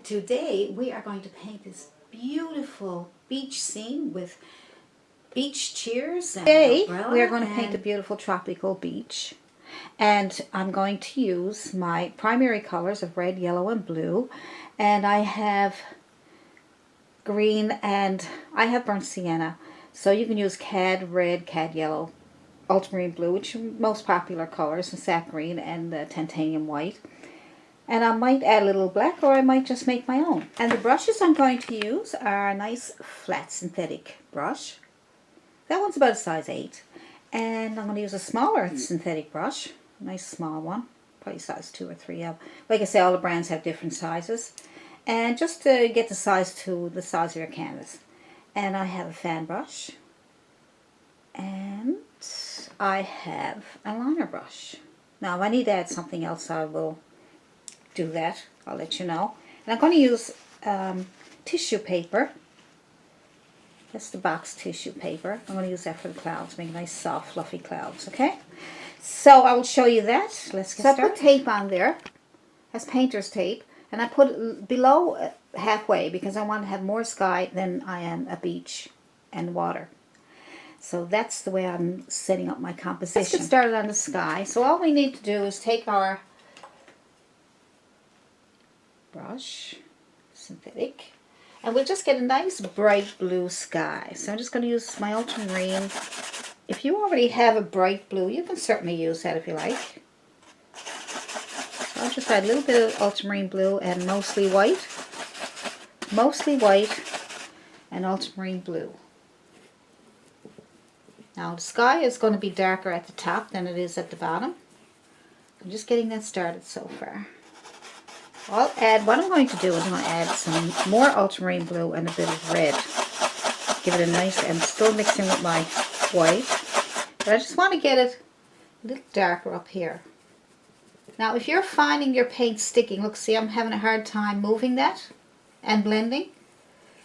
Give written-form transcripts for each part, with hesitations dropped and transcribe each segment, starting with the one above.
Today we are going to paint this beautiful beach scene with beach chairs and Today umbrella. we are going to paint a beautiful tropical beach, and I'm going to use my primary colors of red, yellow, and blue, and I have green and I have burnt sienna, so you can use cad red, cad yellow, ultramarine blue, which are most popular colors, and sap green and titanium white. And I might add a little black, or I might just make my own. And the brushes I'm going to use are a nice flat synthetic brush. That one's about a size 8. And I'm going to use a smaller synthetic brush, a nice small one, probably size 2 or 3. Like I say, all the brands have different sizes. And just to get the size to the size of your canvas. And I have a fan brush. And I have a liner brush. Now, if I need to add something else, I will do that. I'll let you know. And I'm going to use tissue paper. That's the box tissue paper. I'm going to use that for the clouds, make nice soft fluffy clouds, okay? So I will show you that. Let's get started. I put tape on there. That's painter's tape. And I put it below halfway because I want to have more sky than I am a beach and water. So that's the way I'm setting up my composition. Let's get started on the sky. So all we need to do is take our brush, synthetic, and we'll just get a nice bright blue sky. So I'm just going to use my ultramarine. If you already have a bright blue, you can certainly use that if you like. So I'll just add a little bit of ultramarine blue and mostly white and ultramarine blue. Now the sky is going to be darker at the top than it is at the bottom. I'm just getting that started so far. What I'm going to do is I'm going to add some more ultramarine blue and a bit of red. Give it a nice, and still mixing with my white. But I just want to get it a little darker up here. Now if you're finding your paint sticking, look, see, I'm having a hard time moving that and blending.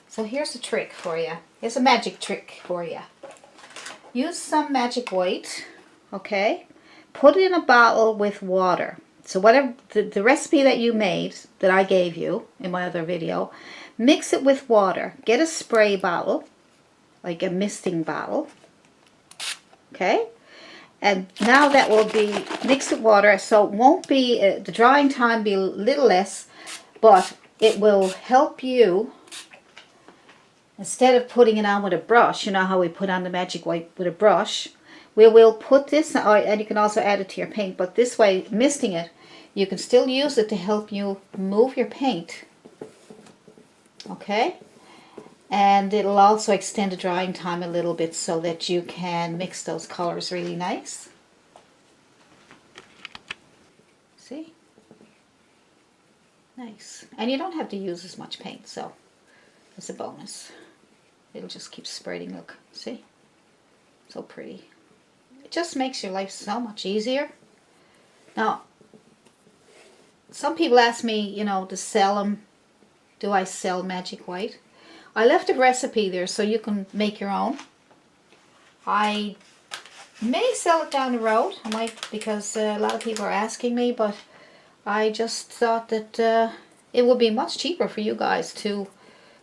So here's a trick for you. Here's a magic trick for you. Use some magic white, okay? Put it in a bottle with water. So whatever the recipe that you made, that I gave you in my other video, mix it with water. Get a spray bottle, like a misting bottle, okay? And now that will be mixed with water, so it won't be, the drying time be a little less, but it will help you. Instead of putting it on with a brush, you know how we put on the magic white with a brush, we will put this, and you can also add it to your paint, but this way, misting it, you can still use it to help you move your paint. Okay? And it'll also extend the drying time a little bit so that you can mix those colors really nice. See? Nice. And you don't have to use as much paint, so it's a bonus. It'll just keep spreading, look. See? So pretty. It just makes your life so much easier. Now, some people ask me, you know, to sell them. Do I sell magic white? I left a recipe there so you can make your own. I may sell it down the road. I might, because a lot of people are asking me, but I just thought that it would be much cheaper for you guys to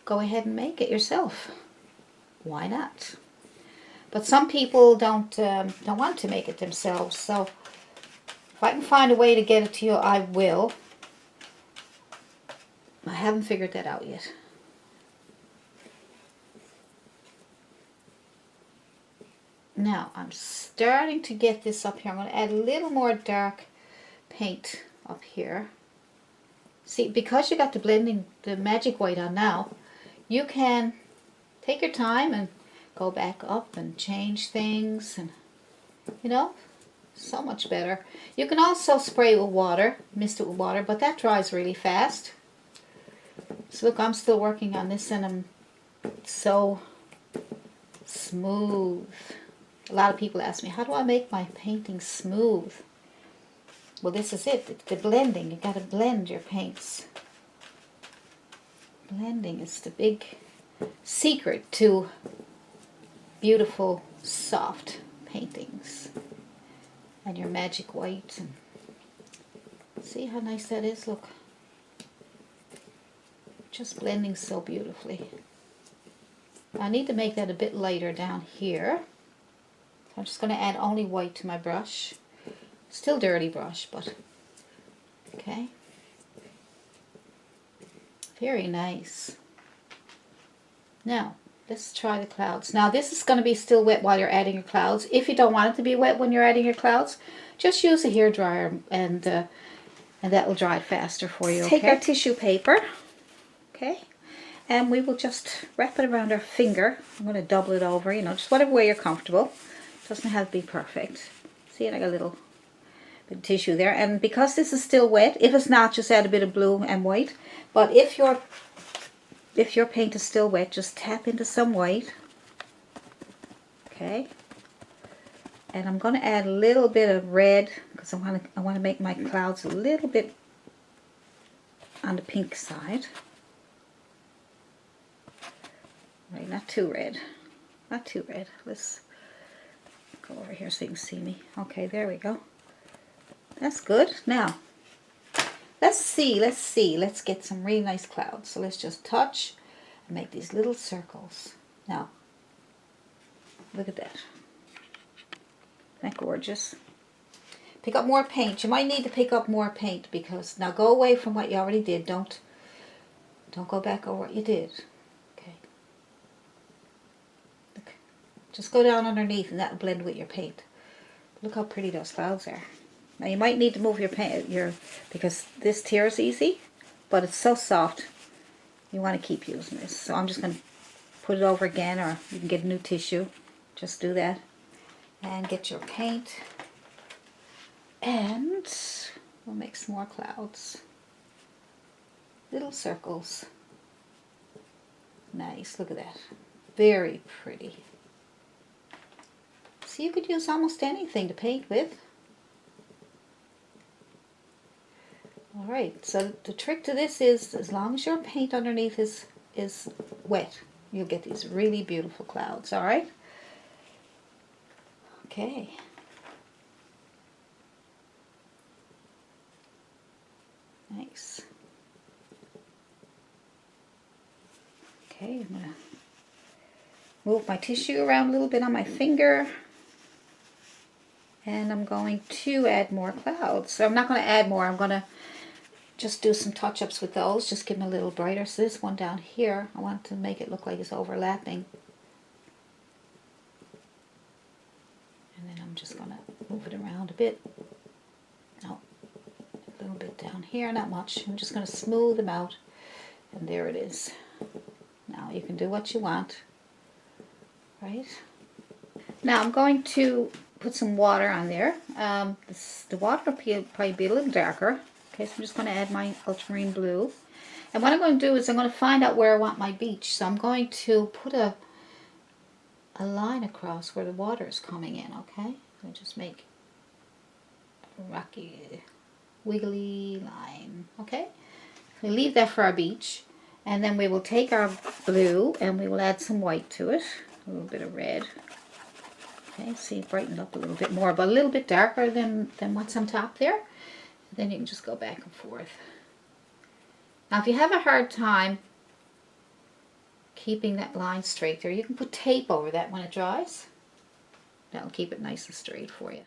go ahead and make it yourself. Why not? But some people don't want to make it themselves, so if I can find a way to get it to you, I will. I haven't figured that out yet. Now, I'm starting to get this up here. I'm going to add a little more dark paint up here. See, because you got the magic white on now, you can take your time and go back up and change things, and you know, so much better. You can also spray with water, mist it with water, but that dries really fast. So look, I'm still working on this, and I'm so smooth. A lot of people ask me, how do I make my painting smooth? Well, this is it. It's the blending. You got to blend your paints. Blending is the big secret to beautiful, soft paintings. And your magic white. And see how nice that is? Look. just blending so beautifully. I need to make that a bit lighter down here. I'm just going to add only white to my brush. Still dirty brush, but okay. Very nice. Now, let's try the clouds. Now, this is going to be still wet while you're adding your clouds. If you don't want it to be wet when you're adding your clouds, just use a hairdryer and that will dry it faster for you. Okay? Take our tissue paper, okay, and we will just wrap it around our finger. I'm going to double it over, you know, just whatever way you're comfortable. It doesn't have to be perfect. See, I got a little bit of tissue there, and because this is still wet, if it's not, just add a bit of blue and white. But if your paint is still wet, just tap into some white. Okay. And I'm going to add a little bit of red because I want to make my clouds a little bit on the pink side. Right, not too red. Not too red. Let's go over here so you can see me. Okay, there we go. That's good. Now, let's see. Let's get some really nice clouds. So let's just touch and make these little circles. Now, look at that. Isn't that gorgeous? Pick up more paint. You might need to pick up more paint because now go away from what you already did. Don't go back over what you did. Okay. Look. Just go down underneath and that'll blend with your paint. Look how pretty those clouds are. Now you might need to move your paint because this tears easy, but it's so soft. You want to keep using this. So I'm just going to put it over again, or you can get a new tissue. Just do that. And get your paint, and we'll make some more clouds. Little circles. Nice, look at that. Very pretty. So you could use almost anything to paint with. Alright, so the trick to this is as long as your paint underneath is wet, you'll get these really beautiful clouds, alright? Okay. Nice. Okay, I'm going to move my tissue around a little bit on my finger. And I'm going to add more clouds. So I'm not going to add more. I'm going to just do some touch-ups with those. Just give them a little brighter. So this one down here, I want to make it look like it's overlapping. And then I'm just going to move it around a bit. Oh, a little bit down here, not much. I'm just going to smooth them out. And there it is. Now you can do what you want. Right? Now I'm going to put some water on there. The water will probably be a little darker. Okay, so I'm just going to add my ultramarine blue. And what I'm going to do is I'm going to find out where I want my beach. So I'm going to put a line across where the water is coming in, okay? So just make a rocky, wiggly line, okay? We leave that for our beach, and then we will take our blue and we will add some white to it, a little bit of red. Okay, see, brightened up a little bit more, but a little bit darker than what's on top there. Then you can just go back and forth. Now, if you have a hard time keeping that line straight there, you can put tape over that when it dries. That'll keep it nice and straight for you.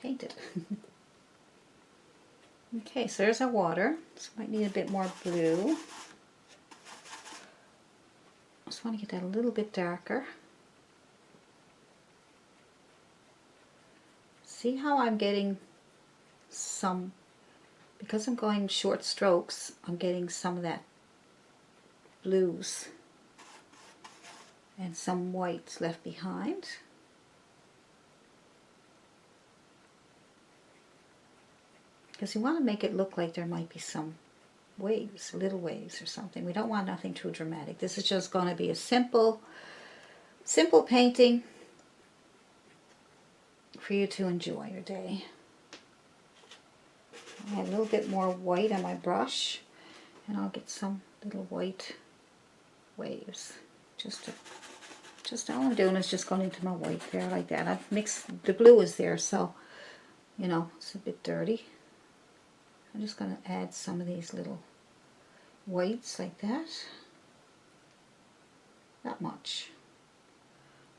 Paint it. Okay, so there's our water. So might need a bit more blue. Just want to get that a little bit darker. See how I'm getting some, because I'm going short strokes, I'm getting some of that blues and some whites left behind. because you want to make it look like there might be some waves, little waves or something. We don't want nothing too dramatic. This is just going to be a simple painting for you to enjoy your day. I have a little bit more white on my brush, and I'll get some little white waves. Just all I'm doing is just going into my white there like that. I've mixed, the blue is there, so you know it's a bit dirty. I'm just going to add some of these little whites like that. Not much.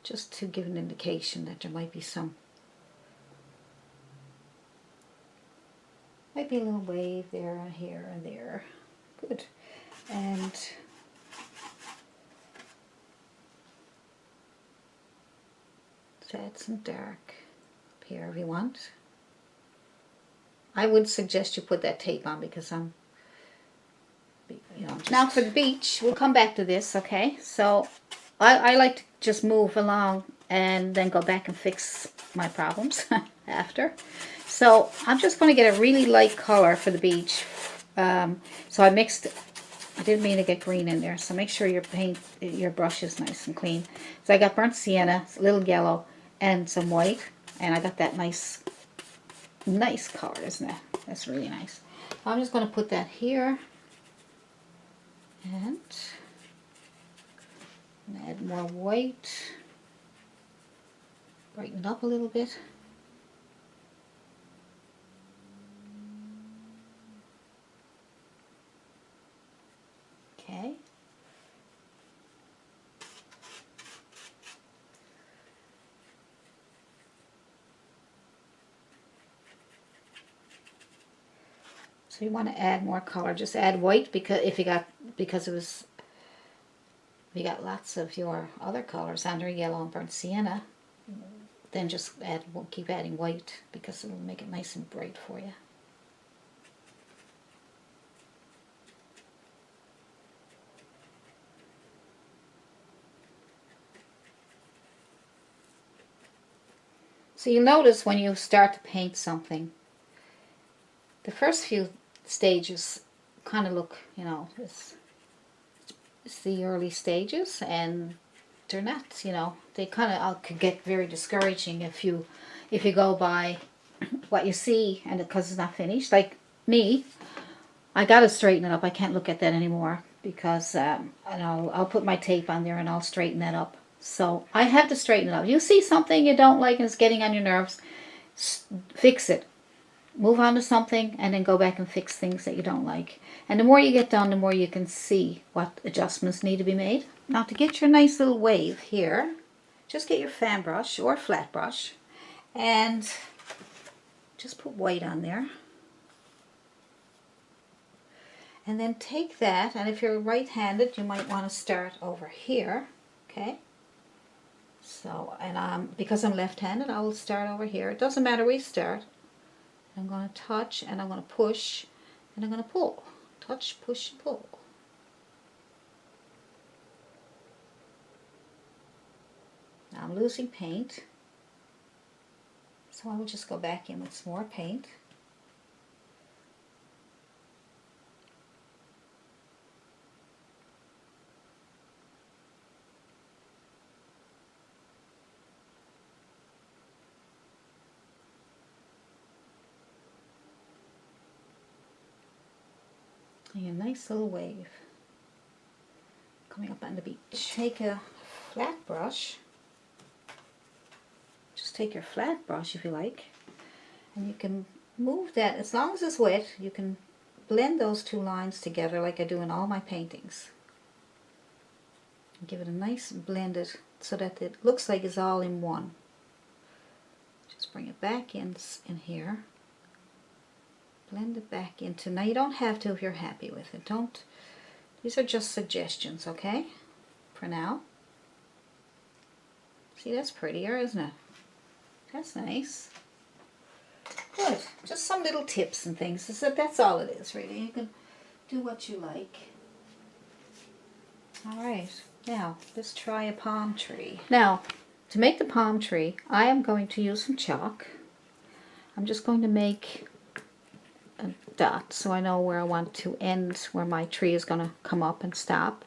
Just to give an indication that there might be a little wave there and here and there. Good. And let's add some dark up here if you want. I would suggest you put that tape on because I'm, you know, now for the beach, we'll come back to this, okay? So I like to just move along and then go back and fix my problems after. So I'm just going to get a really light color for the beach. So I didn't mean to get green in there, so make sure your brush is nice and clean. So I got burnt sienna, a little yellow, and some white, and I got that nice color, isn't it? That's really nice. I'm just going to put that here, and add more white, brighten it up a little bit. Okay. So you want to add more color. Just add white because if you got lots of your other colors under yellow and burnt sienna, then just keep adding white because it'll make it nice and bright for you. So you'll notice when you start to paint something, the first few stages kind of look, you know, it's the early stages, and they're not, you know, they kind of could get very discouraging if you go by what you see and because it's not finished. Like me, I gotta straighten it up. I can't look at that anymore because and I'll put my tape on there and I'll straighten that up. So I have to straighten it up. You see something you don't like and it's getting on your nerves, fix it. Move on to something and then go back and fix things that you don't like. And the more you get done, the more you can see what adjustments need to be made. Now to get your nice little wave here, just get your fan brush or flat brush and just put white on there. And then take that, and if you're right-handed, you might want to start over here, okay? So, and because I'm left-handed, I will start over here. It doesn't matter where you start. I'm going to touch, and I'm going to push, and I'm going to pull. Touch, push, pull. Now I'm losing paint, so I will just go back in with some more paint. And a nice little wave coming up on the beach. Take a flat brush. Just take your flat brush if you like, and you can move that, as long as it's wet, you can blend those two lines together like I do in all my paintings. Give it a nice blended so that it looks like it's all in one. Just bring it back in here. Blend it back into, now you don't have to if you're happy with it. These are just suggestions, okay? For now. See, that's prettier, isn't it? That's nice. Good. Just some little tips and things. That's all it is, really. You can do what you like. Alright, now let's try a palm tree. Now, to make the palm tree, I am going to use some chalk. I'm just going to make dot so I know where I want to end, where my tree is going to come up and stop.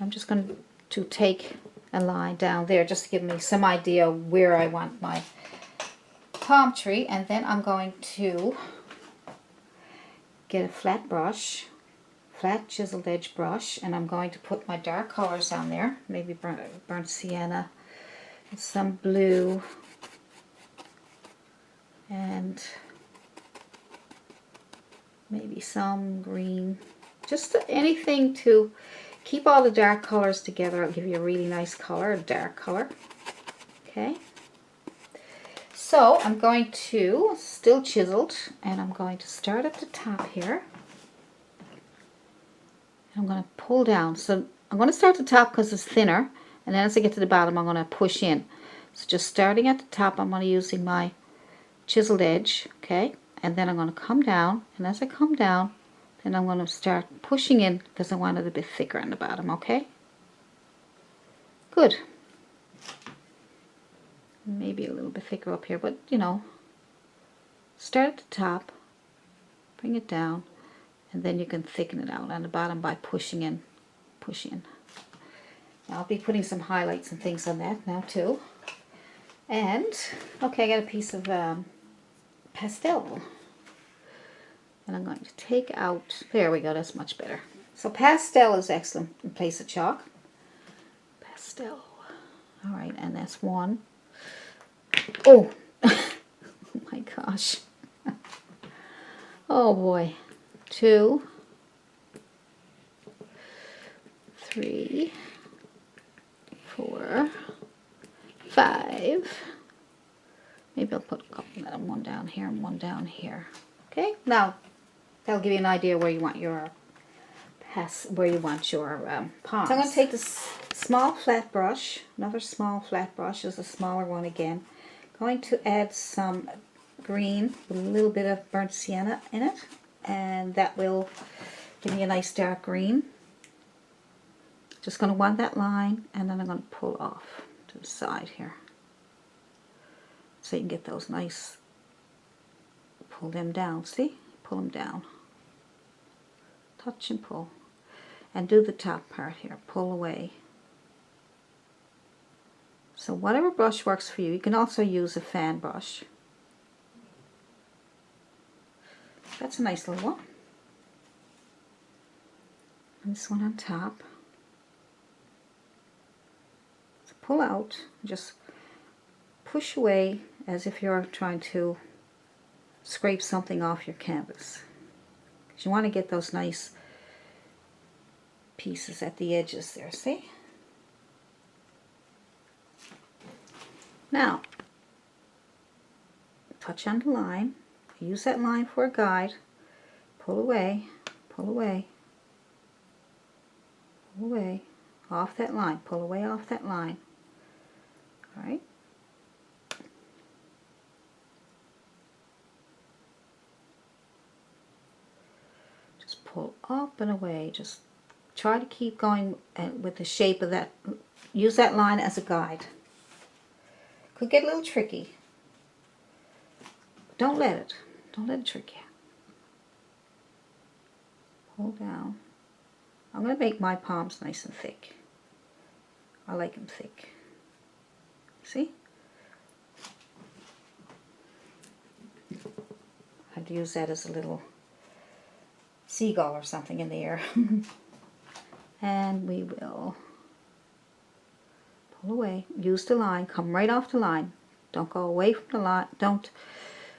I'm just going to take a line down there just to give me some idea where I want my palm tree, and then I'm going to get a flat brush, flat chiseled edge brush, and I'm going to put my dark colors on there, maybe burnt sienna, and some blue, and maybe some green, just anything to keep all the dark colors together. I'll give you a really nice color, a dark color. Okay. So I'm going to, still chiseled, and I'm going to start at the top here. I'm going to pull down. So I'm going to start at the top because it's thinner, and then as I get to the bottom I'm going to push in. So just starting at the top, I'm going to using my chiseled edge, okay? And then I'm going to come down, and as I come down, then I'm going to start pushing in because I want it a bit thicker on the bottom, okay? Good. Maybe a little bit thicker up here, but you know, start at the top, bring it down, and then you can thicken it out on the bottom by pushing in, push in. Now, I'll be putting some highlights and things on that now too. And okay, I got a piece of pastel, and I'm going to take out, there we go, that's much better. So pastel is excellent in place of chalk. Pastel. All right, and that's one. Oh, oh my gosh. Oh boy. 2, 3, 4, 5. Maybe I'll put a couple of them, one down here and one down here. Okay, now that'll give you an idea where you want your palms. So I'm going to take this small flat brush, another small flat brush, is a smaller one again. Going to add some green with a little bit of burnt sienna in it, and that will give me a nice dark green. Just going to want that line, and then I'm going to pull off to the side here so you can get those nice, pull them down, see? Pull them down. Touch and pull. And do the top part here, pull away. So whatever brush works for you. You can also use a fan brush. That's a nice little one. And this one on top. So pull out, just push away as if you're trying to scrape something off your canvas. Because you want to get those nice pieces at the edges there, see? Now, touch on the line, use that line for a guide, pull away, pull away, pull away, off that line, pull away off that line, alright? Just pull up and away, just try to keep going with the shape of that, use that line as a guide. Could get a little tricky. Don't let it trick you. Pull down. I'm going to make my palms nice and thick. I like them thick. See? I'd use that as a little seagull or something in the air. And we will pull away, use the line, come right off the line. Don't go away from the line, don't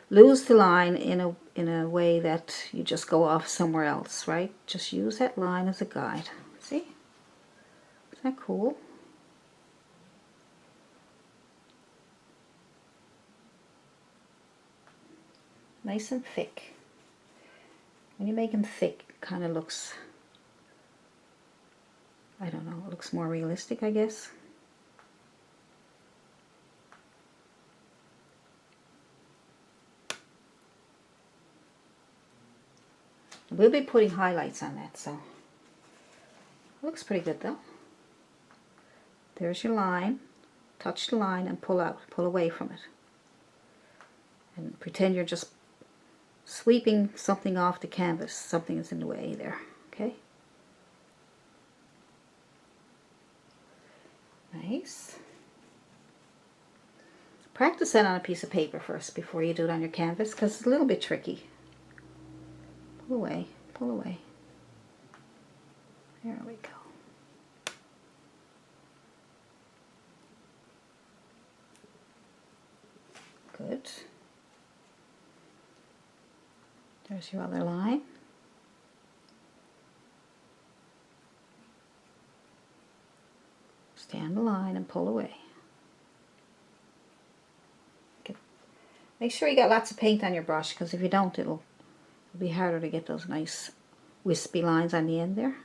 lose the line in a way that you just go off somewhere else, right? Just use that line as a guide. See? Isn't that cool? Nice and thick. When you make them thick, it kind of looks, I don't know, it looks more realistic, I guess. We'll be putting highlights on that, so it looks pretty good though. There's your line. Touch the line and pull out, pull away from it. And pretend you're just sweeping something off the canvas. Something is in the way there. Okay. Nice. Practice that on a piece of paper first before you do it on your canvas, because it's a little bit tricky. Pull away, pull away. There we go. Good. There's your other line. Stay on the line and pull away. Get, make sure you got lots of paint on your brush, because if you don't, it'll be harder to get those nice wispy lines on the end there.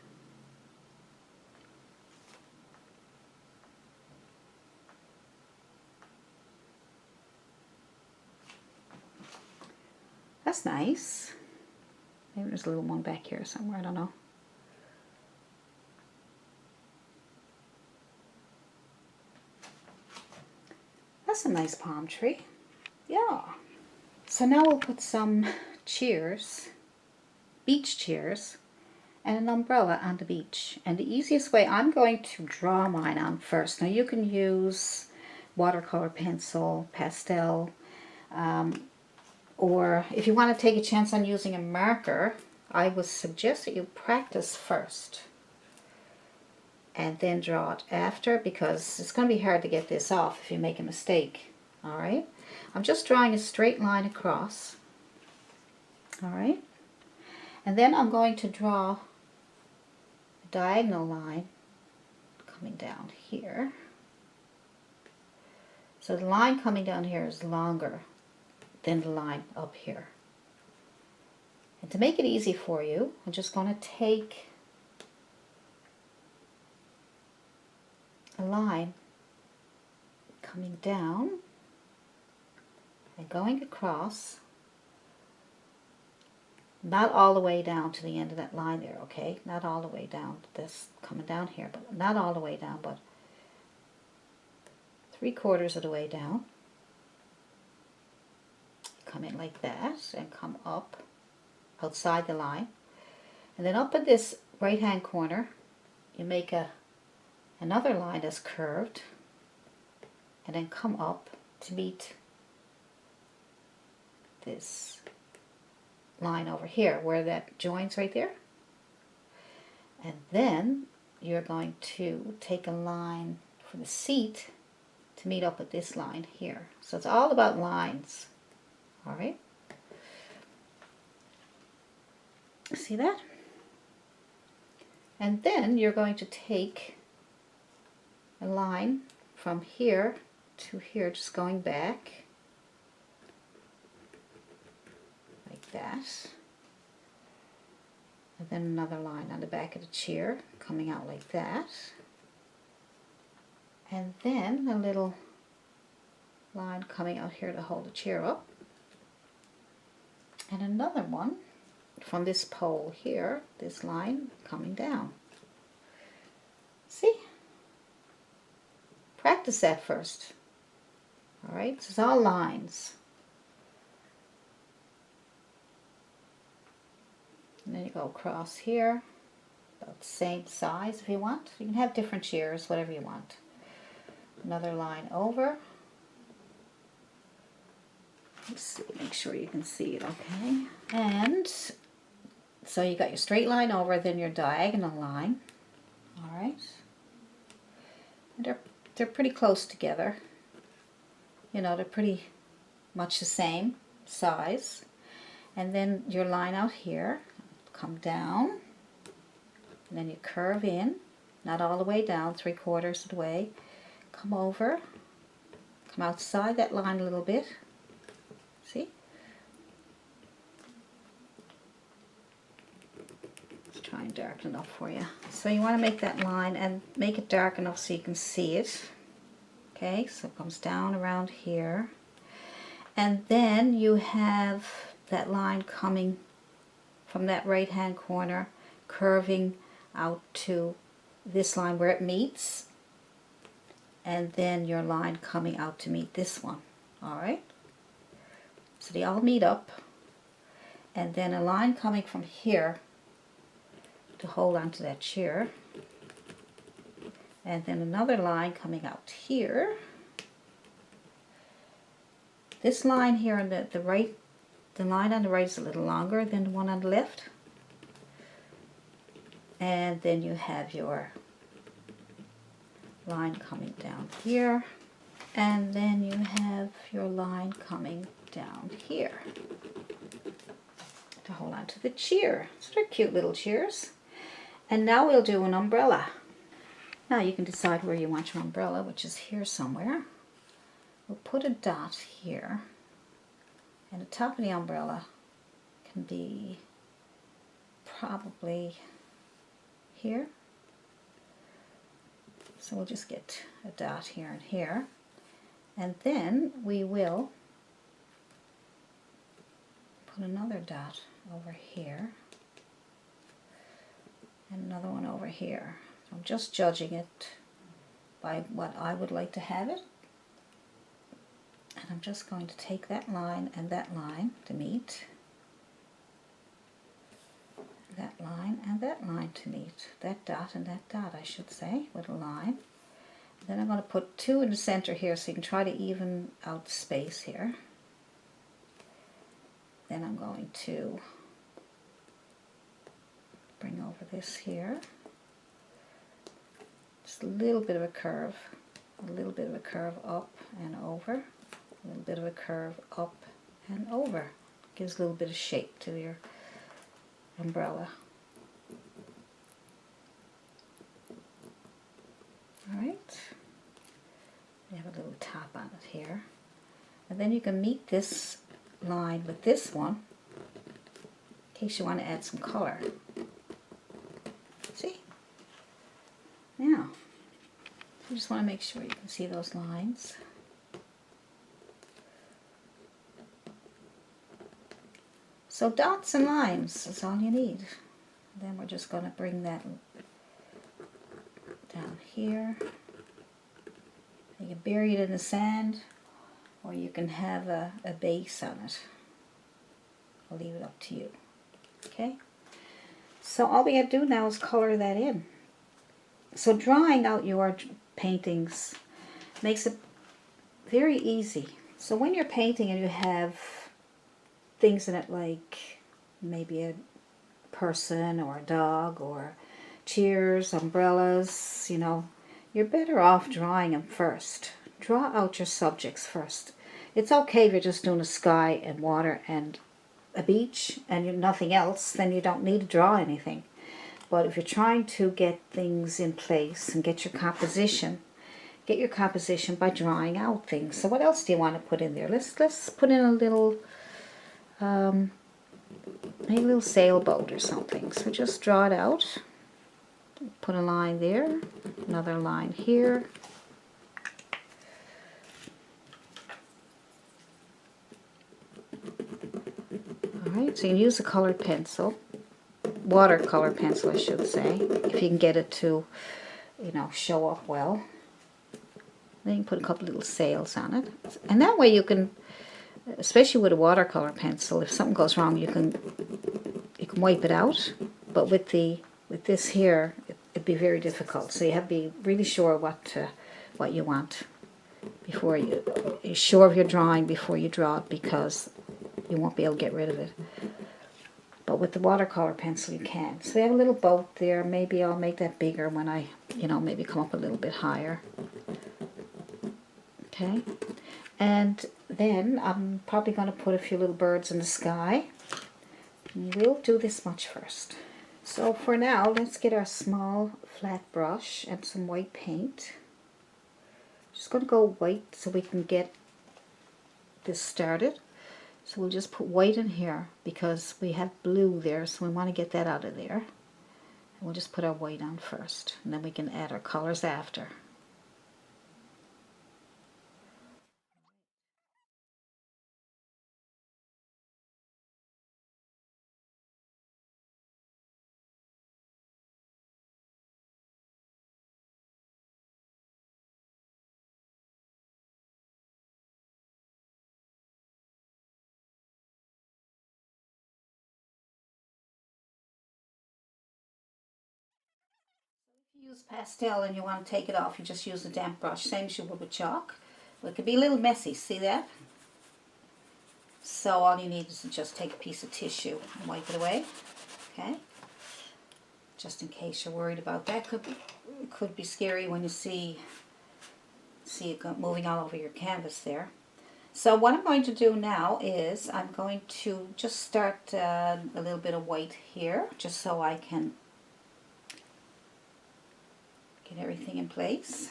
That's nice. Maybe there's a little one back here somewhere, I don't know. That's a nice palm tree. Yeah. So now we'll put some chairs, beach chairs, and an umbrella on the beach. And the easiest way, I'm going to draw mine on first. Now you can use watercolor pencil, pastel, or if you want to take a chance on using a marker, I would suggest that you practice first and then draw it after, because it's going to be hard to get this off if you make a mistake. Alright, I'm just drawing a straight line across. Alright, and then I'm going to draw a diagonal line coming down here. So the line coming down here is longer than the line up here. And to make it easy for you, I'm just going to take a line coming down and going across, not all the way down to the end of that line there, okay? Not all the way down, this coming down here, but not all the way down, but 3/4 of the way down. Come in like that and come up outside the line, and then up at this right hand corner you make another line that's curved, and then come up to meet this line over here where that joins right there. And then you're going to take a line for the seat to meet up with this line here. So it's all about lines. Alright, see that? And then you're going to take a line from here to here, just going back like that, and then another line on the back of the chair coming out like that, and then a little line coming out here to hold the chair up. And another one from this pole here, this line coming down. See? Practice that first. Alright, this is all lines. And then you go across here, about the same size if you want. You can have different chairs, whatever you want. Another line over. Let's see, make sure you can see it okay. And so you got your straight line over, then your diagonal line. Alright. And they're pretty close together. You know, they're pretty much the same size. And then your line out here, come down, and then you curve in, not all the way down, 3/4 of the way. Come over, come outside that line a little bit. See? Let's try and darken it up for you. So you want to make that line and make it dark enough so you can see it. Okay, so it comes down around here. And then you have that line coming from that right hand corner, curving out to this line where it meets. And then your line coming out to meet this one. Alright? So they all meet up, and then a line coming from here to hold onto that chair, and then another line coming out here. This line here on the right, the line on the right is a little longer than the one on the left. And then you have your line coming down here. And then you have your line coming down here to hold on to the cheer. So they're cute little cheers. And now we'll do an umbrella. Now you can decide where you want your umbrella, which is here somewhere. We'll put a dot here, and the top of the umbrella can be probably here. So we'll just get a dot here and here, and then we will put another dot over here and another one over here. So I'm just judging it by what I would like to have it. And I'm just going to take that line and that line to meet. That line and that line to meet. That dot and that dot, I should say, with a line. Then I'm going to put two in the center here so you can try to even out the space here. Then I'm going to bring over this here. Just a little bit of a curve up and over. A little bit of a curve up and over. Gives a little bit of shape to your umbrella. Alright. We have a little top on it here. And then you can meet this line with this one in case you want to add some color. See? Now, you just want to make sure you can see those lines. So dots and lines is all you need. Then we're just going to bring that down here. You can bury it in the sand, or you can have a base on it. I'll leave it up to you. Okay? So all we have to do now is color that in. So drawing out your paintings makes it very easy. So when you're painting and you have things in it like maybe a person or a dog or chairs, umbrellas, you know, you're better off drawing them first. Draw out your subjects first. It's okay if you're just doing a sky and water and a beach and you're nothing else, then you don't need to draw anything. But if you're trying to get things in place and get your composition by drawing out things. So what else do you want to put in there? Let's put in a little maybe a little sailboat or something. So just draw it out. Put a line there, another line here. Alright, so you can use a colored pencil, watercolor pencil I should say, if you can get it to, you know, show up well. Then you can put a couple little sails on it. And that way you can, especially with a watercolor pencil, if something goes wrong you can wipe it out. But with this here, it'd be very difficult. So you have to be really sure what you want before you're sure of your drawing before you draw it, because you won't be able to get rid of it. But with the watercolor pencil you can. So we have a little boat there. Maybe I'll make that bigger when I, maybe come up a little bit higher. Okay. And then I'm probably going to put a few little birds in the sky. We'll do this much first. So for now, let's get our small flat brush and some white paint. Just going to go white so we can get this started. So we'll just put white in here because we have blue there, so we want to get that out of there. And we'll just put our white on first, and then we can add our colors after. Use pastel and you want to take it off, you just use a damp brush, same as you would with chalk. But it could be a little messy, see that? So all you need is to just take a piece of tissue and wipe it away, okay? Just in case you're worried about that. It could be scary when you see it moving all over your canvas there. So what I'm going to do now is I'm going to just start a little bit of white here, just so I can get everything in place.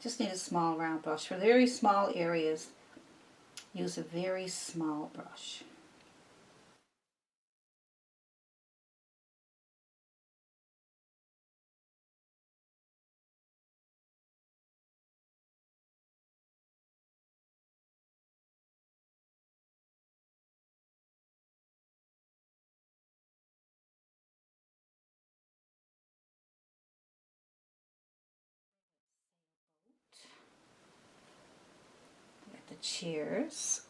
Just need a small round brush. For very small areas, use a very small brush. Got the cheers.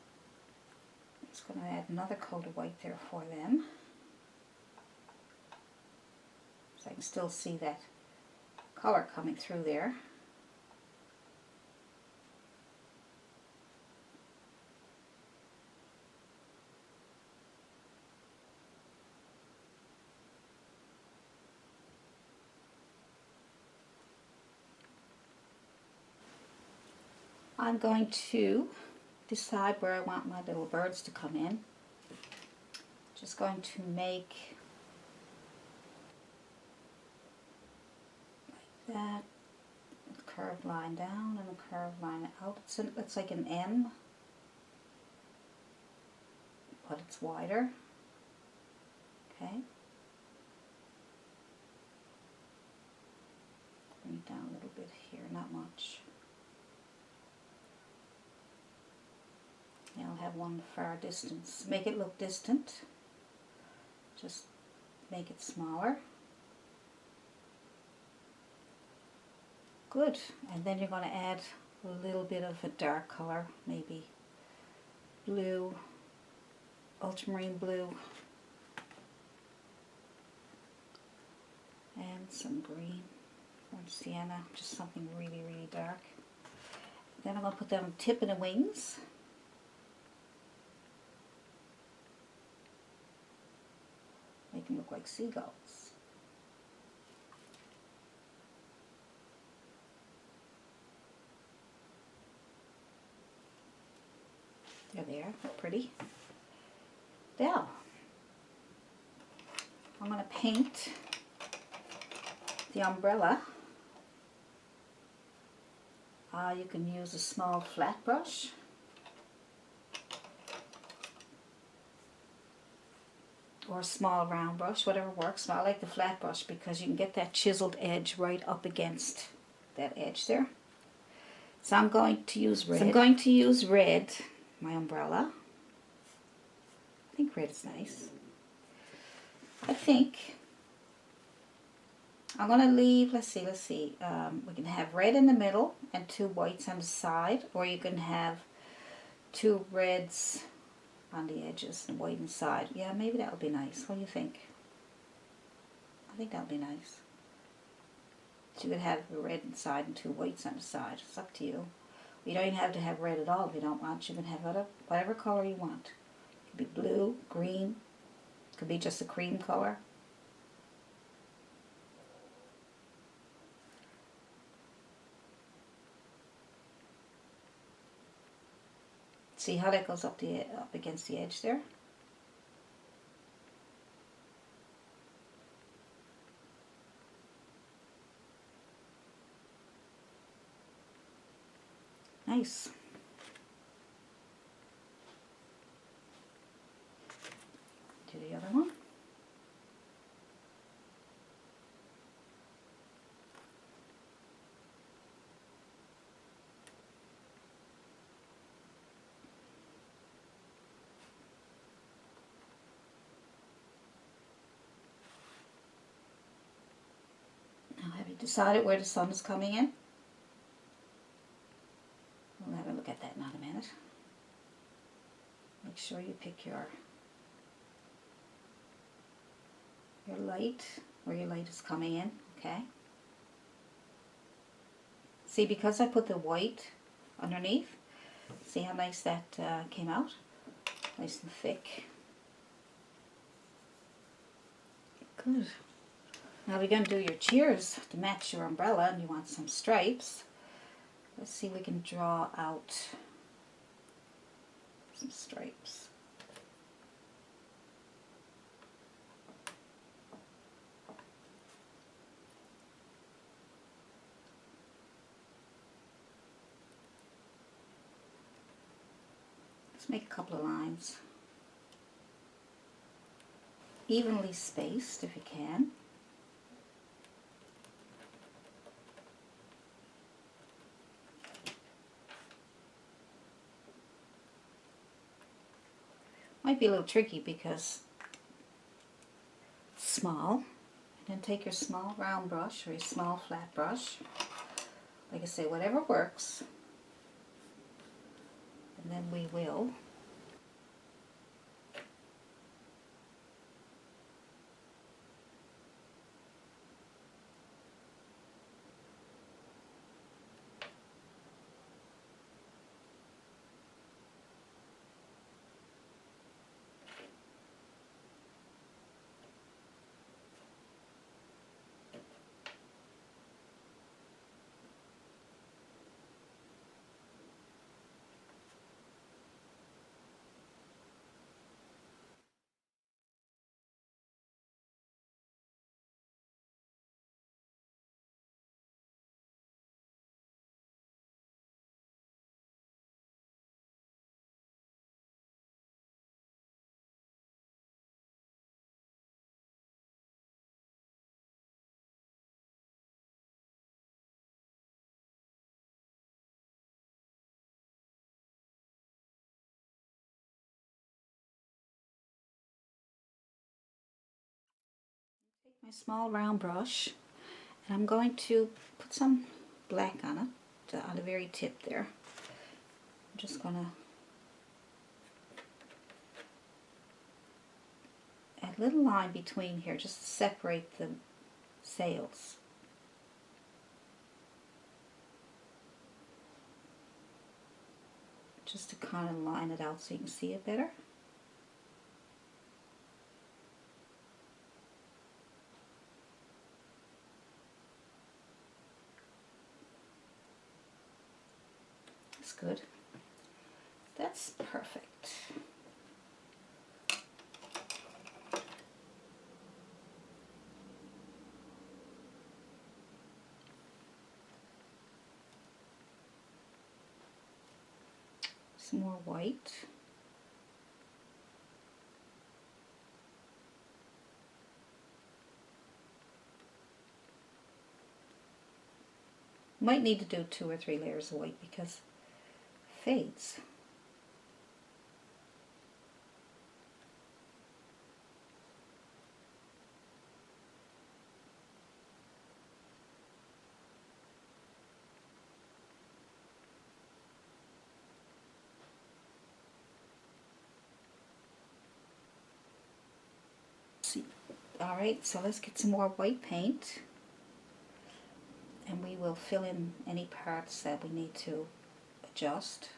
I'm just going to add another coat of white there for them. So I can still see that color coming through there. I'm going to decide where I want my little birds to come in. Just going to make like that, a curved line down and a curved line out. It's like an M, but it's wider. Okay. Bring it down a little bit here, not much. Now I'll have one far distance. Make it look distant. Just make it smaller. Good. And then you're going to add a little bit of a dark color, maybe blue, ultramarine blue, and some green or sienna, just something really, really dark. Then I'm going to put them on the tip of the wings. Make them look like seagulls. There they are, they're pretty. Now, I'm going to paint the umbrella. You can use a small flat brush. Or a small round brush, whatever works. I like the flat brush because you can get that chiseled edge right up against that edge there. So I'm going to use red. My umbrella. I think red is nice. I think I'm going to leave, let's see, we can have red in the middle and two whites on the side, or you can have two reds on the edges and white inside. Yeah, maybe that would be nice. What do you think? I think that would be nice. So you could have the red inside and two whites on the side. It's up to you. You don't even have to have red at all if you don't want. You can have whatever color you want. It could be blue, green. It could be just a cream color. See how that goes up against the edge there? Nice. Do the other one. Now, have you decided where the sun is coming in? We'll have a look at that in a minute. Make sure you pick your your light, where your light is coming in, okay? See, because I put the white underneath, see how nice that came out? Nice and thick. Good. Now we're going to do your cheers to match your umbrella, and you want some stripes. Let's see if we can draw out some stripes. Let's make a couple of lines. Evenly spaced if you can. Might be a little tricky because it's small. And then take your small round brush or your small flat brush. Like I say, whatever works. And then we will take my small round brush and I'm going to put some black on it, on the very tip there. I'm just going to add a little line between here just to separate the sails. Just to kind of line it out so you can see it better. That's good. That's perfect. Some more white. Might need to do 2 or 3 layers of white because it fades. Alright, so let's get some more white paint and we will fill in any parts that we need to adjust.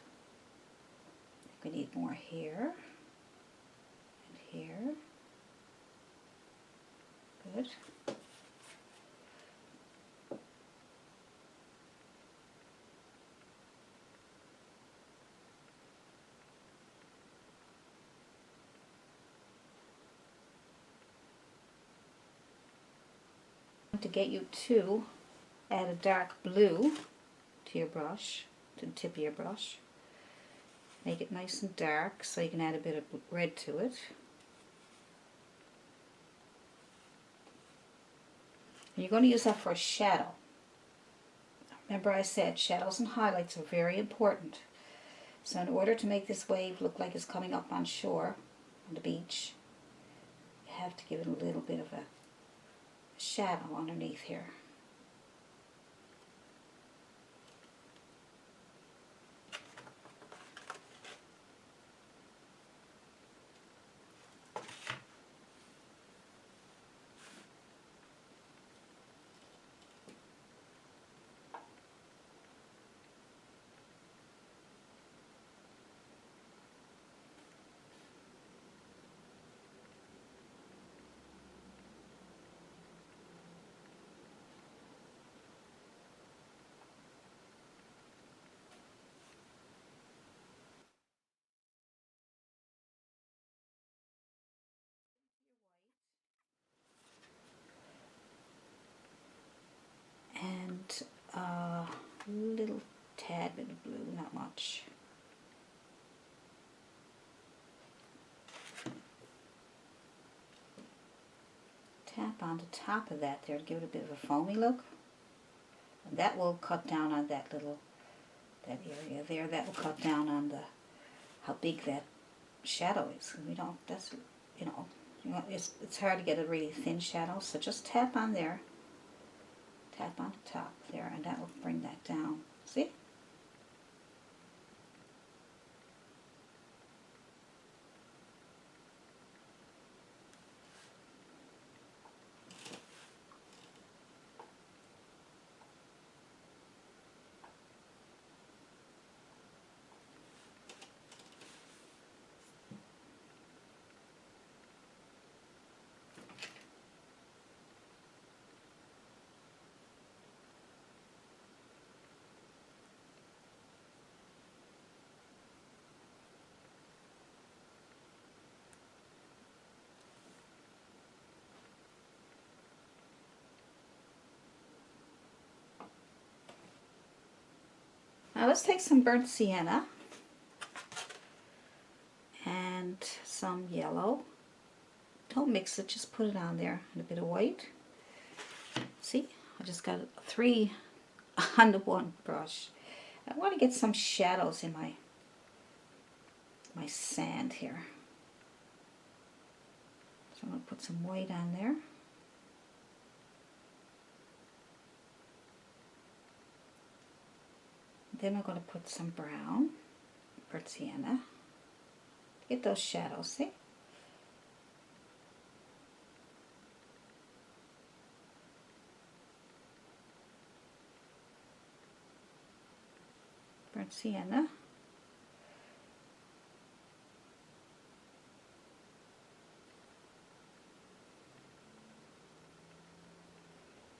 I think we need more here and here. Good. To get you to add a dark blue to your brush, to the tip of your brush. Make it nice and dark so you can add a bit of red to it. And you're going to use that for a shadow. Remember I said shadows and highlights are very important. So in order to make this wave look like it's coming up on shore, on the beach, you have to give it a little bit of a shadow underneath here. tad bit of blue, not much. Tap on the top of that there to give it a bit of a foamy look. And that will cut down on that area there. That will cut down on how big that shadow is. We don't, that's, you know, it's hard to get a really thin shadow, so just tap on there. Tap on the top there, and that will bring that down. See? Now let's take some burnt sienna and some yellow. Don't mix it, just put it on there, and a bit of white. See, I just got 3 on the one brush. I want to get some shadows in my sand here. So I'm going to put some white on there. Then I'm going to put some brown, burnt sienna. Get those shadows, see? Burnt sienna.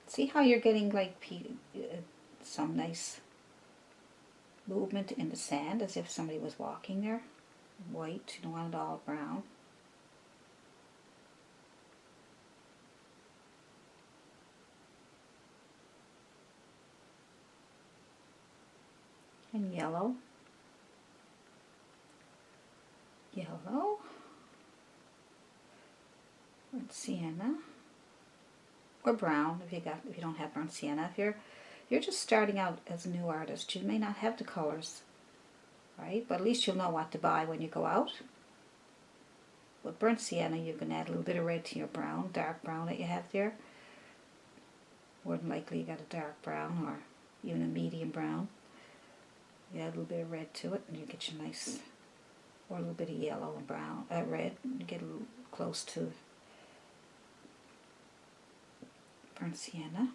See how you're getting like some nice movement in the sand, as if somebody was walking there. White, you don't want it all brown. And yellow. Yellow. Burnt sienna. Or brown if you don't have burnt sienna. If you're just starting out as a new artist, you may not have the colors, right? But at least you'll know what to buy when you go out. With burnt sienna, you can add a little bit of red to your brown, dark brown that you have there. More than likely you got a dark brown or even a medium brown. You add a little bit of red to it and you get your nice, or a little bit of yellow and brown, red, and you get a little close to burnt sienna.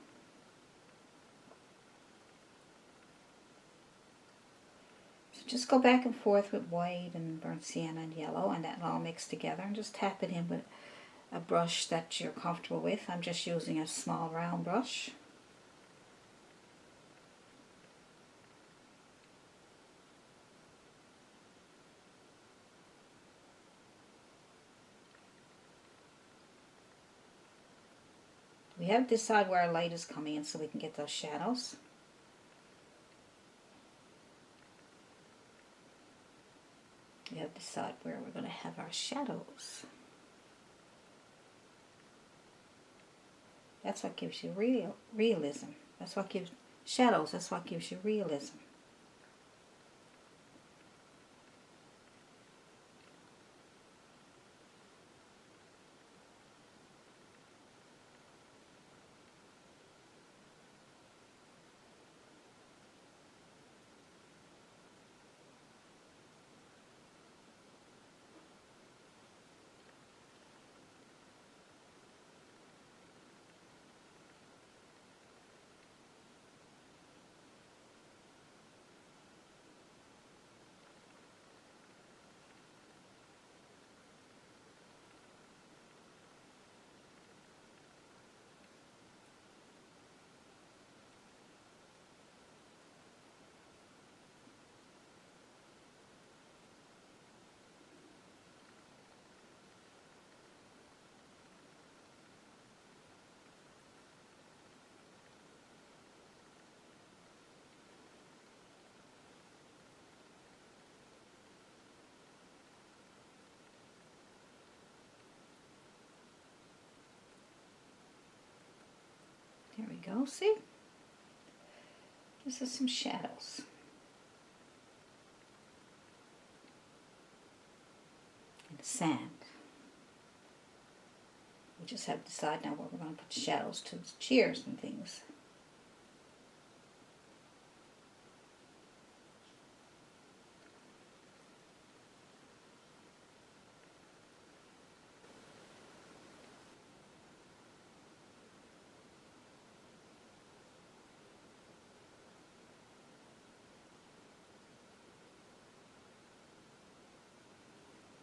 So just go back and forth with white and burnt sienna and yellow, and that'll all mix together, and just tap it in with a brush that you're comfortable with. I'm just using a small round brush. We have to decide where our light is coming in so we can get those shadows. We have to decide where we're going to have our shadows. That's what gives you realism. That's what gives shadows. That's what gives you realism. we go, see? This is some shadows. And the sand. We just have to decide now where we're going to put shadows to the chairs and things.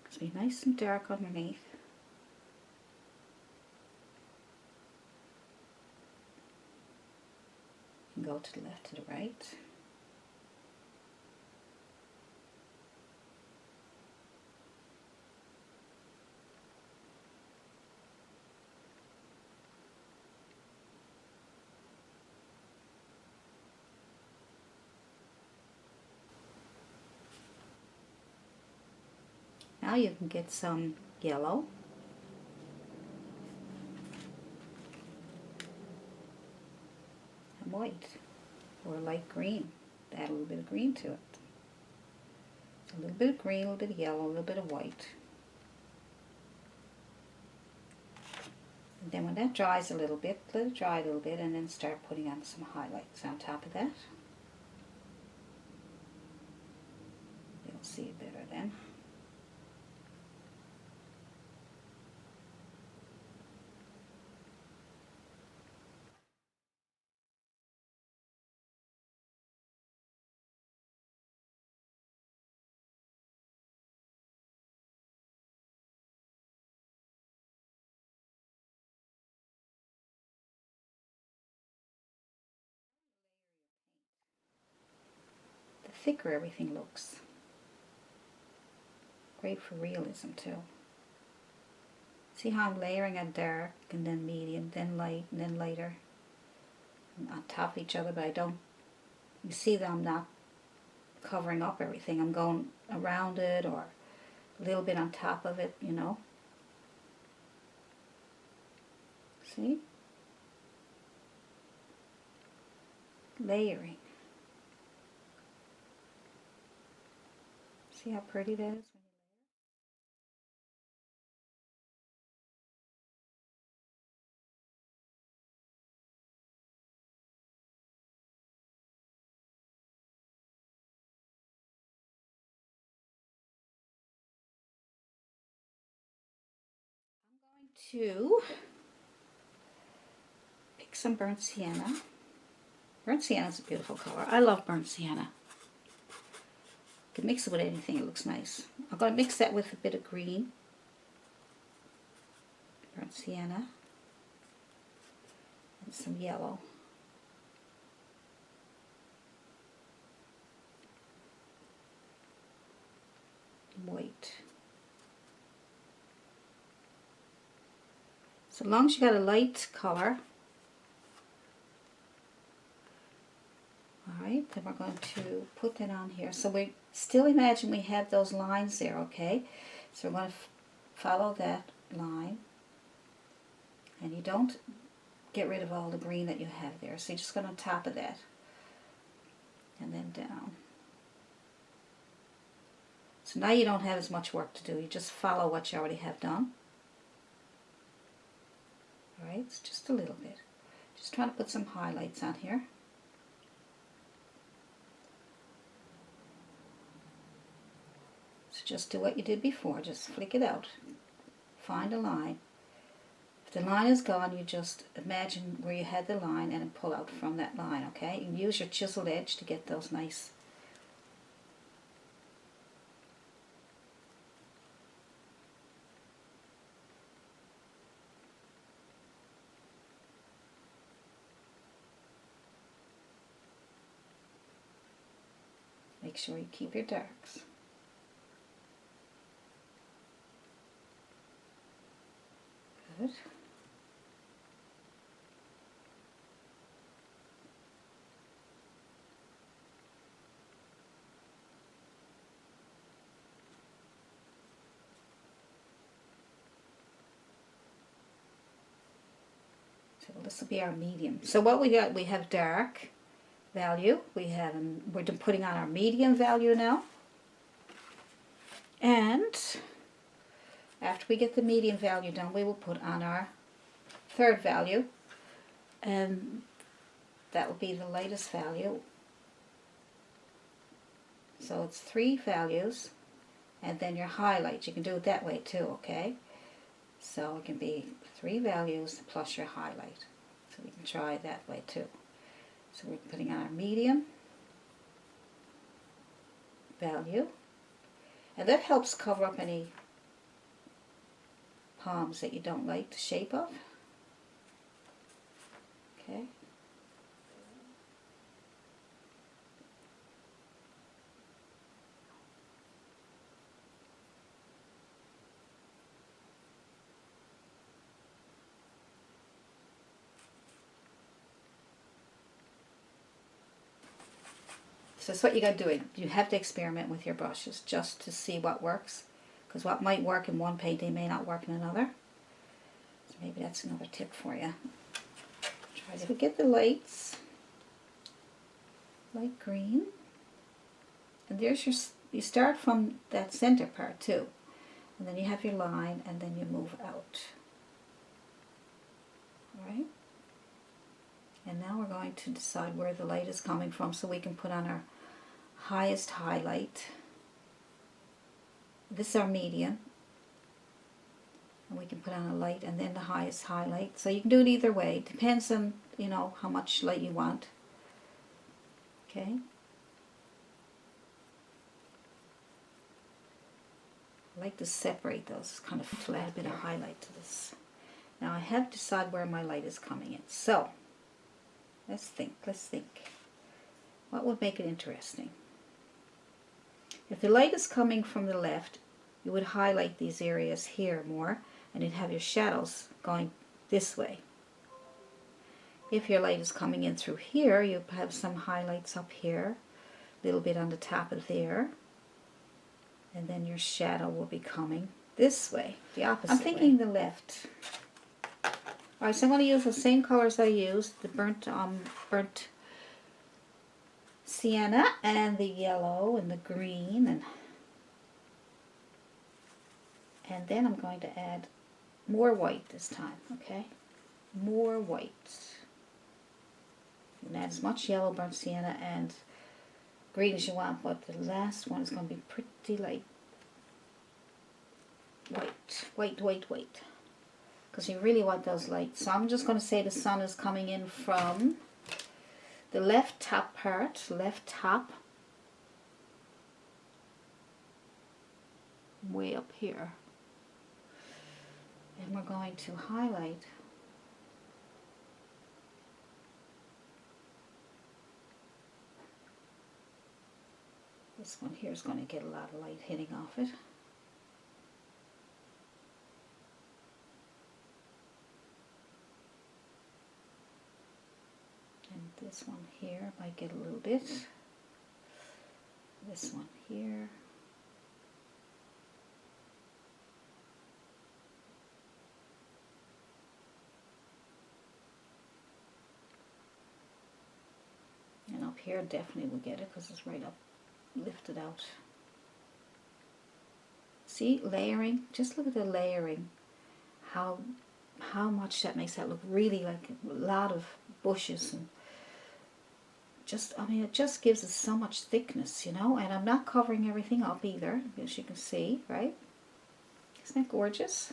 It's be nice and dark underneath. And go to the left, to the right. Now you can get some yellow. And white. Or light green. Add a little bit of green to it. So a little bit of green, a little bit of yellow, a little bit of white. And then when that dries a little bit, let it dry a little bit and then start putting on some highlights on top of that. You'll see it better then. The thicker everything looks. Great for realism too. See how I'm layering a dark and then medium, then light, and then lighter on top of each other, but I don't, you see that I'm not covering up everything. I'm going around it or a little bit on top of it, you know. See? Layering. See how pretty that is? To pick some burnt sienna. Burnt sienna is a beautiful color. I love burnt sienna. You can mix it with anything, it looks nice. I'm going to mix that with a bit of green. Burnt sienna. And some yellow. White. So as long as you got a light color. Alright, then we're going to put that on here. So we still imagine we have those lines there, okay? So we're going to follow that line. And you don't get rid of all the green that you have there. So you're just going on top of that. And then down. So now you don't have as much work to do. You just follow what you already have done. Alright, it's just a little bit. Just trying to put some highlights on here. So just do what you did before. Just flick it out. Find a line. If the line is gone, you just imagine where you had the line and then pull out from that line, okay? You use your chiseled edge to get those nice. Make sure you keep your darks. Good. So this will be our medium. So what we got, we have dark value. We're putting on our medium value now. And after we get the medium value done, we will put on our third value. And that will be the lightest value. So it's 3 values. And then your highlight. You can do it that way too, okay? So it can be 3 values plus your highlight. So we can try it that way too. So we're putting on our medium value. And that helps cover up any palms that you don't like the shape of. Okay. So that's what you got to do. You have to experiment with your brushes just to see what works. Because what might work in one painting may not work in another. So maybe that's another tip for you. Try to get the lights. Light green. And there's your, you start from that center part too. And then you have your line and then you move out. Alright? And now we're going to decide where the light is coming from so we can put on our highest highlight. This is our medium. And we can put on a light and then the highest highlight. So you can do it either way. Depends on, you know, how much light you want. Okay. I like to separate those, kind of to add a bit of highlight to this. Now I have to decide where my light is coming in. So, let's think. What would make it interesting? If the light is coming from the left, you would highlight these areas here more, and you'd have your shadows going this way. If your light is coming in through here, you have some highlights up here, a little bit on the top of there, and then your shadow will be coming this way, the opposite way. I'm thinking the left. Alright, so I'm going to use the same colors I used, the burnt sienna and the yellow and the green, and then I'm going to add more white this time, okay? More white. You can add as much yellow, burnt sienna, and green as you want, but the last one is going to be pretty light. White. Because you really want those lights. So I'm just going to say the sun is coming in from the left top part, left top, way up here. And we're going to highlight this one here is going to get a lot of light hitting off it. And this one here might get a little bit. This one here. And up here definitely will get it because it's right up, lifted out. See, layering, just look at the layering, how much that makes that look really like a lot of bushes, and just, I mean, it just gives it so much thickness, you know, and I'm not covering everything up either, as you can see, right? Isn't that gorgeous?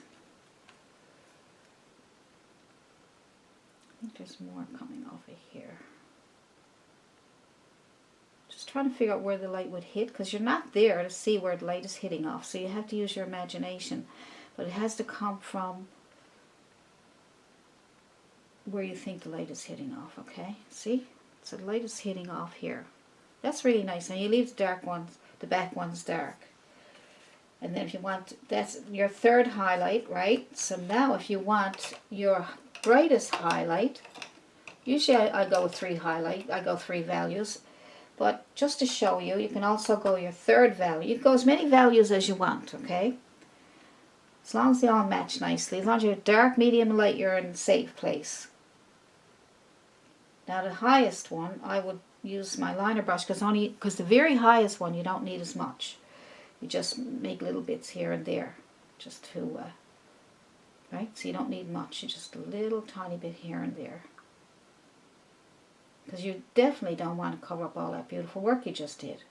I think there's more coming off of here. Just trying to figure out where the light would hit, because you're not there to see where the light is hitting off, so you have to use your imagination, but it has to come from where you think the light is hitting off, okay? See? So the light is hitting off here. That's really nice. And you leave the dark ones, the back ones dark. And then if you want, that's your third highlight, right? So now if you want your brightest highlight, usually I go with 3 highlight, I go 3 values. But just to show you, you can also go your third value. You can go as many values as you want, okay? As long as they all match nicely. As long as you're dark, medium, light, you're in a safe place. Now the highest one, I would use my liner brush because the very highest one you don't need as much. You just make little bits here and there, just to, right? So you don't need much, you just a little tiny bit here and there. Because you definitely don't want to cover up all that beautiful work you just did.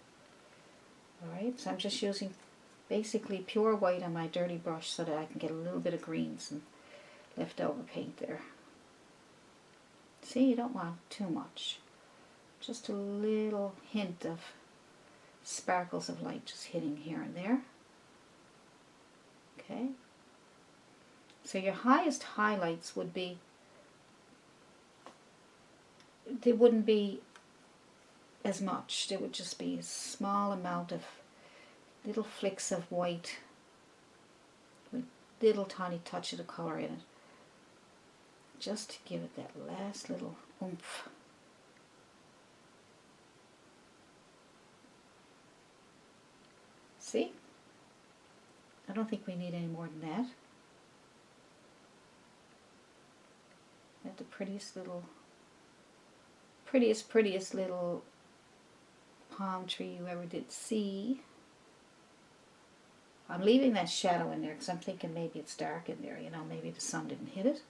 Alright, so I'm just using basically pure white on my dirty brush so that I can get a little bit of greens and leftover paint there. See, you don't want too much. Just a little hint of sparkles of light just hitting here and there. Okay. So your highest highlights would be, they wouldn't be as much. There would just be a small amount of little flicks of white with little tiny touch of the colour in it. Just to give it that last little oomph. See? I don't think we need any more than that. That's the prettiest little palm tree you ever did see. I'm leaving that shadow in there because I'm thinking maybe it's dark in there, you know, maybe the sun didn't hit it.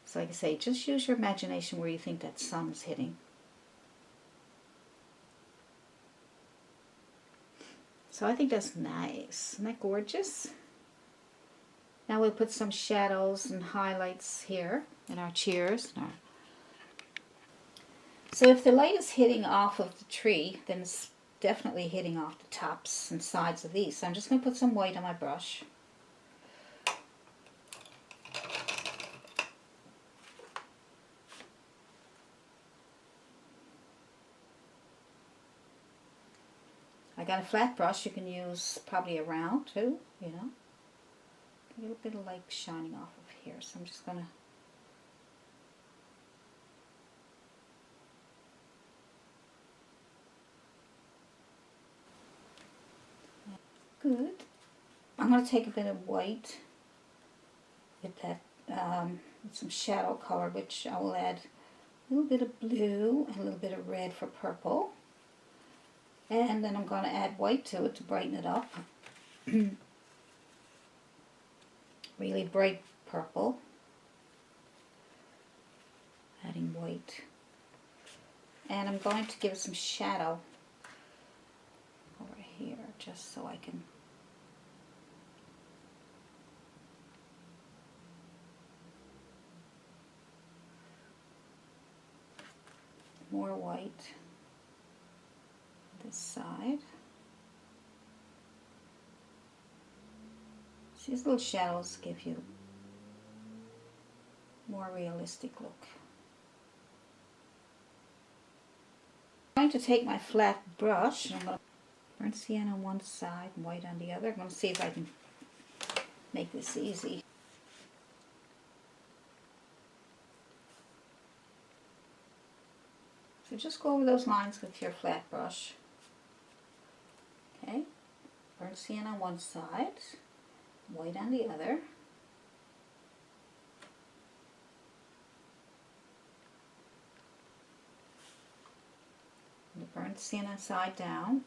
So like I say, just use your imagination where you think that sun's hitting. So I think that's nice. Isn't that gorgeous? Now we'll put some shadows and highlights here in our cheers. So if the light is hitting off of the tree, then it's definitely hitting off the tops and sides of these. So I'm just going to put some white on my brush. I got a flat brush. You can use probably a round too, you know. A little bit of light shining off of here, so I'm just going to good. I'm going to take a bit of white with that, with some shadow color, which I will add a little bit of blue and a little bit of red for purple. And then I'm going to add white to it to brighten it up. Really bright purple. Adding white. And I'm going to give it some shadow over here, just so I can more white this side. So these little shadows give you more realistic look. I'm going to take my flat brush and I'm going to burn sienna on one side and white on the other. I'm going to see if I can make this easy. So just go over those lines with your flat brush. Okay, burnt sienna on one side, white on the other. And the burnt sienna side down.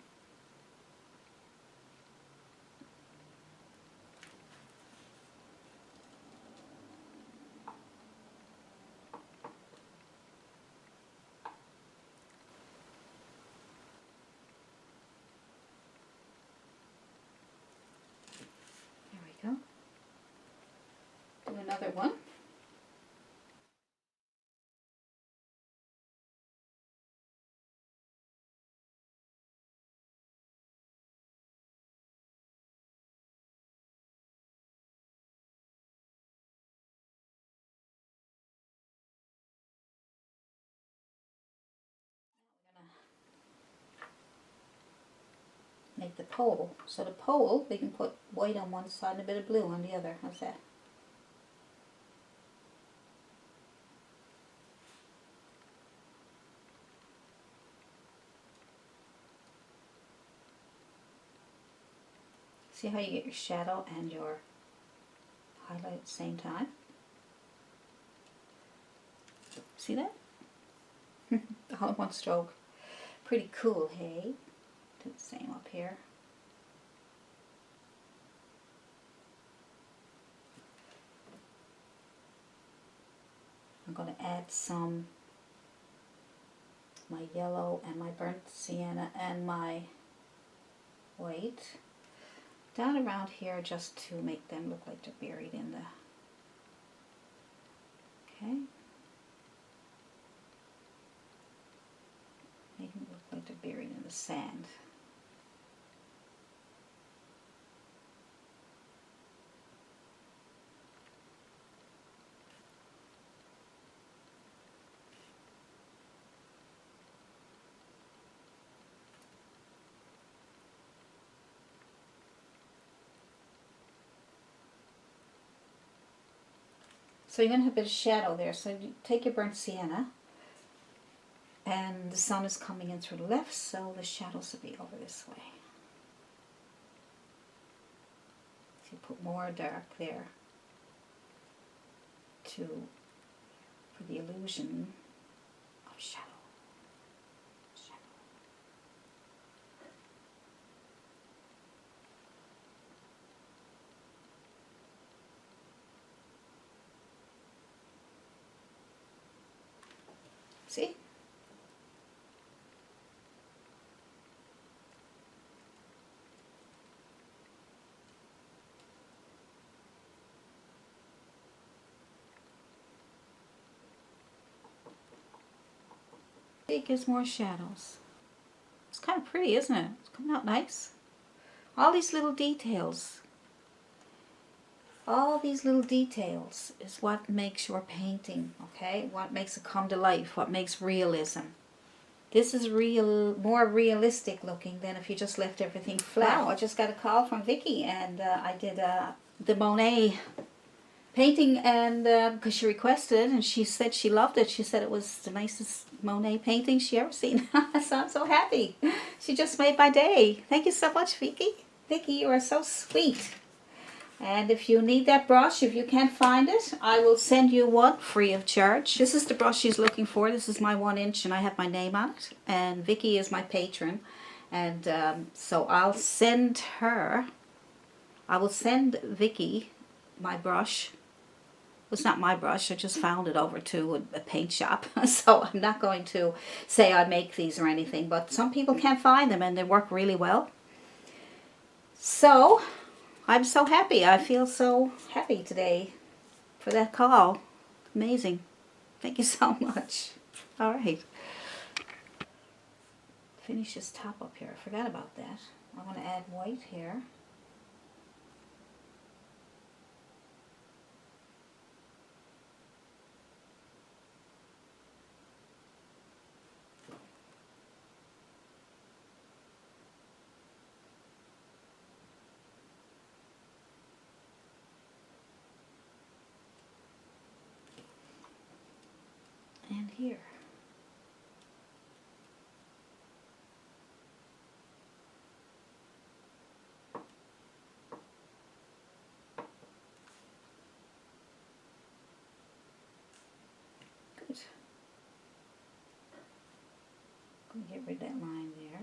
Do another one. We're going to make the pole. So the pole, we can put white on one side and a bit of blue on the other. How's that? See how you get your shadow and your highlight at the same time? See that? All in one stroke. Pretty cool, hey? Do the same up here. I'm going to add some my yellow and my burnt sienna and my white down around here just to make them look like they're buried in the, okay, make them look like they're buried in the sand. So you're going to have a bit of shadow there. So you take your burnt sienna, and the sun is coming in through the left, so the shadows will be over this way. So you put more dark there for the illusion of shadow. See? It gives more shadows. It's kind of pretty, isn't it? It's coming out nice. All these little details. All these little details is what makes your painting, okay? What makes it come to life, what makes realism. This is more realistic looking than if you just left everything flat. Wow, I just got a call from Vicky, and I did the Monet painting, and because she requested, and she said she loved it. She said it was the nicest Monet painting she ever seen. So I'm so happy. She just made my day. Thank you so much, Vicky. Vicky, you are so sweet. And if you need that brush, if you can't find it, I will send you one free of charge. This is the brush she's looking for. This is my 1 inch, and I have my name on it. And Vicky is my patron. And so I will send Vicky my brush. It's not my brush. I just found it over to a paint shop. So I'm not going to say I make these or anything. But some people can't find them, and they work really well. So I'm so happy. I feel so happy today for that call. Amazing. Thank you so much. All right. Finish this top up here. I forgot about that. I'm going to add white here. And here. Good. I'm going to get rid of that line there.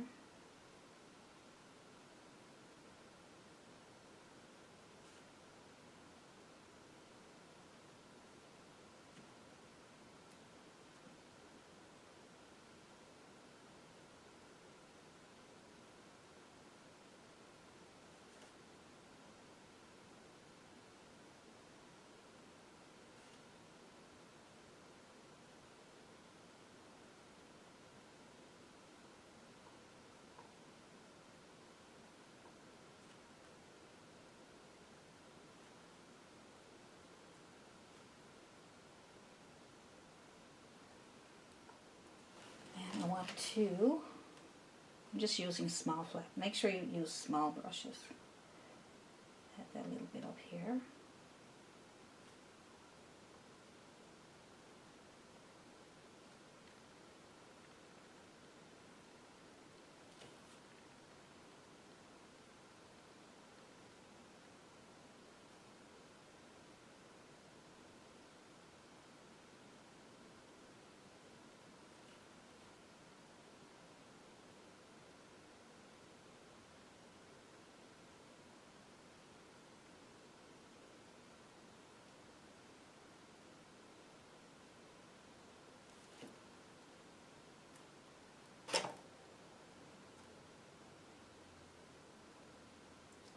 And I want to, I'm just using small flat. Make sure you use small brushes. Add that little bit up here.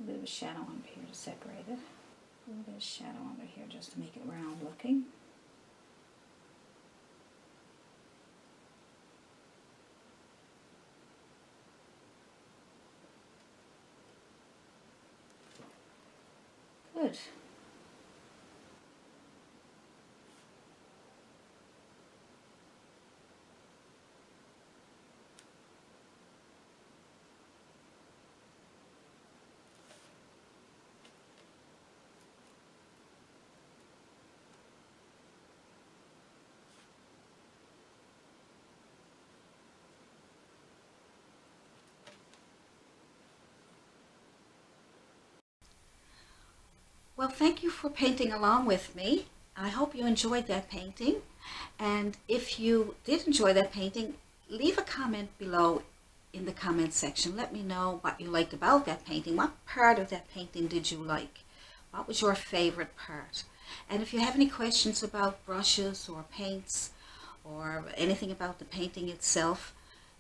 A bit of a shadow under here to separate it. A little bit of shadow under here just to make it round looking. Good. Well, thank you for painting along with me. I hope you enjoyed that painting. And if you did enjoy that painting, leave a comment below in the comment section. Let me know what you liked about that painting. What part of that painting did you like? What was your favorite part? And if you have any questions about brushes or paints or anything about the painting itself,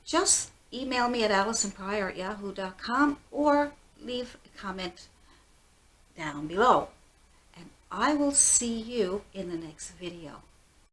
just email me at allisonprior@yahoo.com or leave a comment down below. And I will see you in the next video.